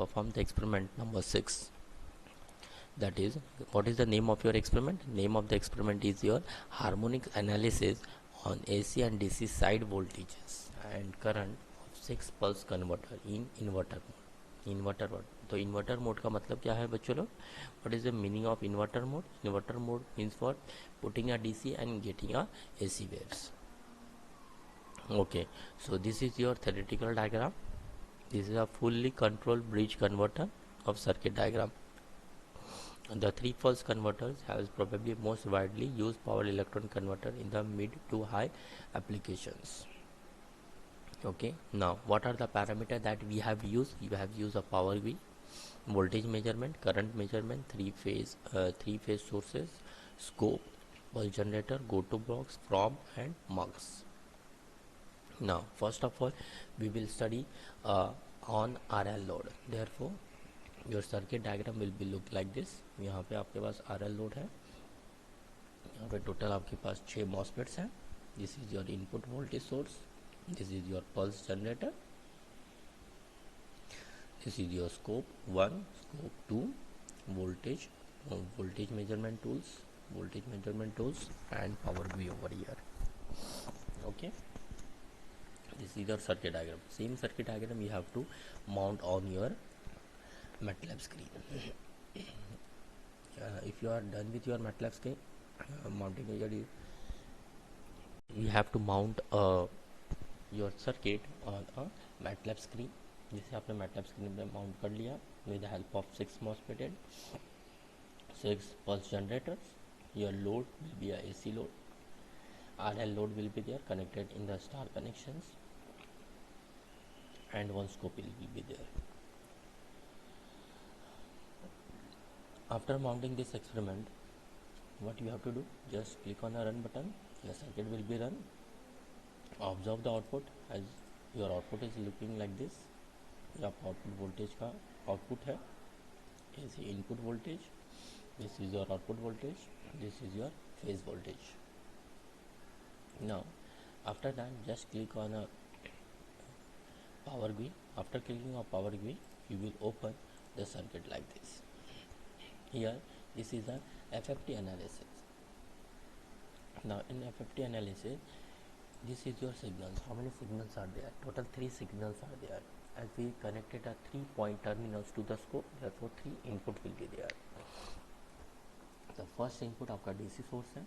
perform the experiment number 6. That is, what is the name of your experiment? Name of the experiment is your harmonic analysis on AC and DC side voltages and current of 6 pulse converter in inverter mode. Inverter mode. तो inverter mode का मतलब क्या है बच्चों लोग? What is the meaning of inverter mode? Inverter mode means for putting a DC and getting a AC waves. Okay, so this is your theoretical diagram. This is a fully controlled bridge converter of circuit diagram. The 3 pulse converters has probably most widely used power electron converter in the mid to high applications. Okay, now what are the parameters that we have used? We have used a power V, voltage measurement, current measurement, three phase sources, scope, pulse generator, go to box, from and mux. Now first of all we will study on RL load. Therefore your circuit diagram will be look like this. यहाँ पे आपके पास RL load है, यहाँ पे total आपके पास 6 MOSFETs हैं. This is your input voltage source, this is your pulse generator, this is your scope 1, scope 2, voltage measurement tools and power V over here. Okay, this is your circuit diagram. Same circuit diagram you have to mount on your MATLAB screen. If you are done with your MATLAB screen mounting you have to mount your circuit on a MATLAB screen. जिसे आपने MATLAB screen पे mount कर लिया with the help of 6 MOSFET, 6 pulse generators. Your load will be a AC load. RL load will be there connected in the star connections, and one scope will be there. After mounting this experiment, what you have to do, just click on the run button. Your circuit will be run. Observe the output. As your output is looking like this, your output voltage का output है, AC input voltage, this is your output voltage, this is your phase voltage. Now after that just click on a power GUI. After clicking on power GUI you will open the circuit like this. Here this is a FFT analysis. Now in FFT analysis this is your signals. How many signals are there? Total 3 signals are there. As we connected a 3-point terminals to the scope, therefore 3 input will be there. The first input आपका DC source है,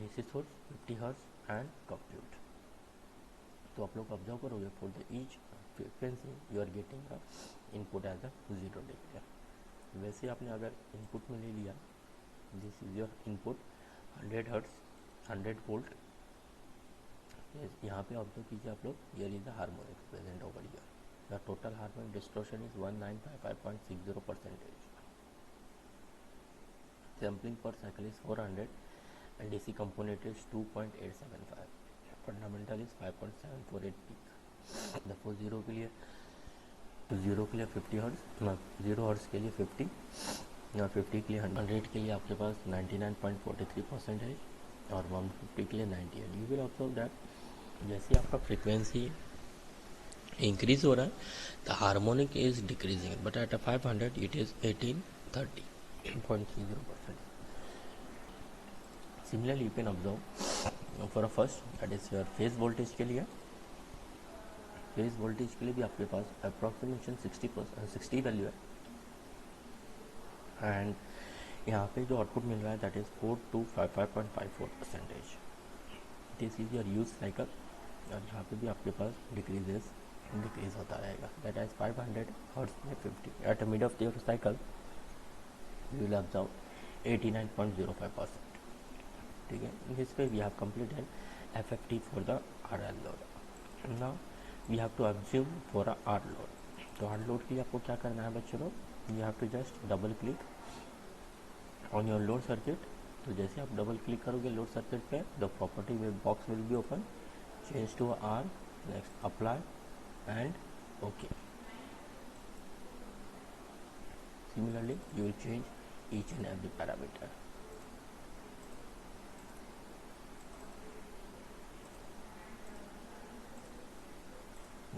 DC source 50 Hz and compute. तो आप लोग observe करोगे for the each frequency you are getting a input as a 0 degree. वैसे आपने अगर input में ले लिया, this is your input 100 Hz 100 volt. यहाँ पे ऑब्जर्व कीजिए आप लोग, here is the harmonic present over here. The total harmonic distortion is 1955.60%. Sampling per cycle is 400 and DC component is 2.875. Fundamental is 5.748 peak. Therefore 0 के लिए 50 Hz, 0 Hz के लिए 50, 50 के लिए 100 के लिए आपके पास 99.43% है और 150 के लिए 90 है. You will observe that जैसे आपका फ्रीक्वेंसी इंक्रीज हो रहा है the harmonic is decreasing, but at a 500 it is 1830.30%. Similarly you can observe for a first, that is your phase voltage के लिए. फेज वोल्टेज के लिए भी आपके पास अप्रॉक्सीमेशन 60 वैल्यू है एंड यहाँ पे जो आउटपुट मिल रहा है that is 4255.54%. This is your use cycle और यहाँ पे भी आपके पास डिक्रीज होता रहेगा. दैट इज 500 हर्ट्ज में 50 at mid of your cycle you will observe 89.05%. ठीक है, this way we have completed FFT for the RL load. Now we have to assume for a R load. तो R load के लिए आपको क्या करना है बच्चों लोग, you have to just double click on your load circuit. तो जैसे आप डबल क्लिक करोगे लोड सर्किट पे, the property box will be open, change to R, next apply and okay. Similarly you will change each and every parameter.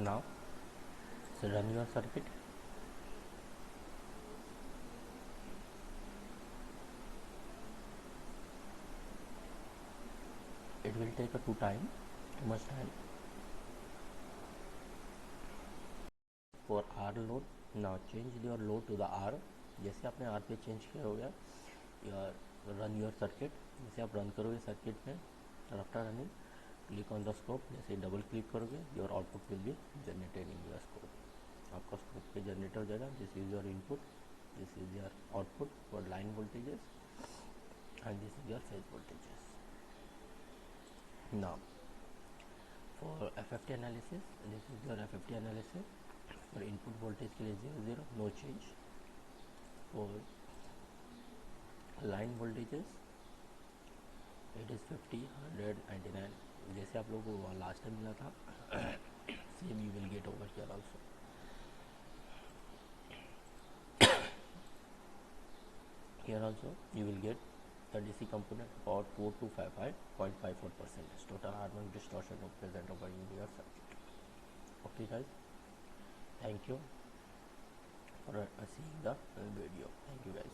Now just run your circuit. It will take too much time for R load. Now change your load to the R. जैसे आपने R पे change किया हो गया, run your circuit. जैसे आप run करोगे circuit में, after running click on the scope. जैसे डबल क्लिक करोगे, your output will be generated in your scope. आपका स्कोप पे जनरेट हो जाएगा. This is your input, this is your output for line voltages, and this is your phase voltages. Now for FFT analysis, this is your FFT analysis. For input voltage के लिए 0 0 no change. For line voltages it is 50 100 99. जैसे आप लोगों को last time मिला था, same you will get over here also. Here also you will get the DC component about 4255.54%. Total harmonic distortion of present over in your circuit. Okay guys, thank you for seeing the video. Thank you guys.